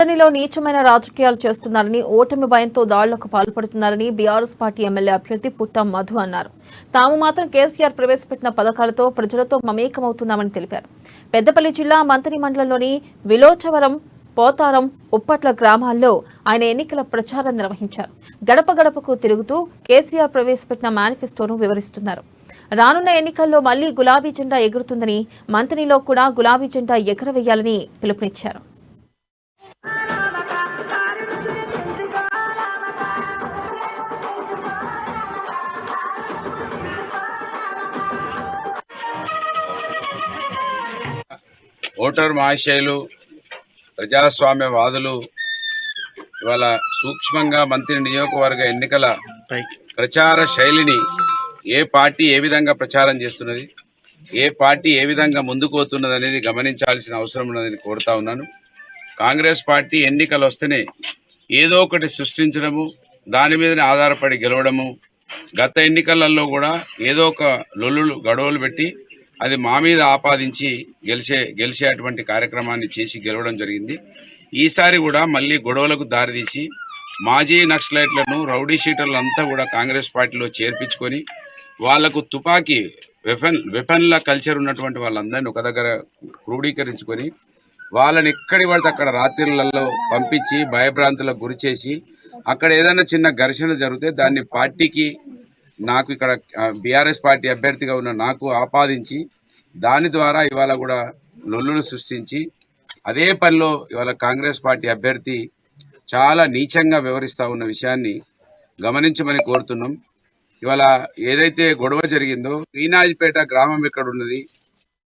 మంథనిలో నీచమైన రాజకీయాలు చేస్తున్నారని, ఓటమి భయంతో దాడులకు పాల్పడుతున్నారని బీఆర్ఎస్ పార్టీ ఎమ్మెల్యే అభ్యర్థి పుట్టం మధు అన్నారు. తాము మాత్రం కేసీఆర్ ప్రవేశపెట్టిన పథకాలతో ప్రజలతో మమేకమవుతున్నామని తెలిపారు. పెద్దపల్లి జిల్లా మంథని మండలంలోని విలోచవరం, పోతారం, ఉప్పట్ల గ్రామాల్లో ఆయన ఎన్నికల ప్రచారం నిర్వహించారు. గడప గడపకు తిరుగుతూ కేసీఆర్ ప్రవేశపెట్టిన మేనిఫెస్టోను వివరిస్తున్నారు. రానున్న ఎన్నికల్లో మళ్లీ గులాబీ జెండా ఎగురుతుందని, మంథనిలో కూడా గులాబీ జెండా ఎగరవేయాలని పిలుపునిచ్చారు. ఓటర్ మహాశయులు, ప్రజాస్వామ్యవాదులు ఇవాళ సూక్ష్మంగా మంత్రి నియోజకవర్గ ఎన్నికల ప్రచార శైలిని ఏ పార్టీ ఏ విధంగా ప్రచారం చేస్తున్నది, ఏ పార్టీ ఏ విధంగా ముందుకు పోతున్నది అనేది గమనించాల్సిన అవసరం ఉన్నదని కోరుతా ఉన్నాను. కాంగ్రెస్ పార్టీ ఎన్నికలు వస్తేనే ఏదో ఒకటి సృష్టించడము, దాని మీదనే ఆధారపడి గెలవడము, గత ఎన్నికలలో కూడా ఏదో ఒక లొల్లులు గొడవలు పెట్టి అది మా మీద ఆపాదించి గెలిచేటువంటి కార్యక్రమాన్ని చేసి గెలవడం జరిగింది. ఈసారి కూడా మళ్ళీ గొడవలకు దారితీసి మాజీ నక్సలైట్లను, రౌడీ షీటర్లంతా కూడా కాంగ్రెస్ పార్టీలో చేర్పించుకొని వాళ్లకు తుపాకీ వెపన్ల కల్చర్ ఉన్నటువంటి వాళ్ళందరినీ ఒక దగ్గర క్రోడీకరించుకొని వాళ్ళని ఎక్కడి పడితే అక్కడ రాత్రులలో పంపించి భయభ్రాంతులకు గురి చేసి అక్కడ ఏదైనా చిన్న ఘర్షణ జరిగితే దాన్ని పార్టీకి, నాకు ఇక్కడ బీఆర్ఎస్ పార్టీ అభ్యర్థిగా ఉన్న నాకు ఆపాదించి దాని ద్వారా ఇవాళ కూడా లొల్లును సృష్టించి అదే పనిలో ఇవాళ కాంగ్రెస్ పార్టీ అభ్యర్థి చాలా నీచంగా వ్యవహరిస్తూ ఉన్న విషయాన్ని గమనించమని కోరుతున్నాం. ఇవాళ ఏదైతే గొడవ జరిగిందో, శ్రీనాజ్పేట గ్రామం ఇక్కడ ఉన్నది,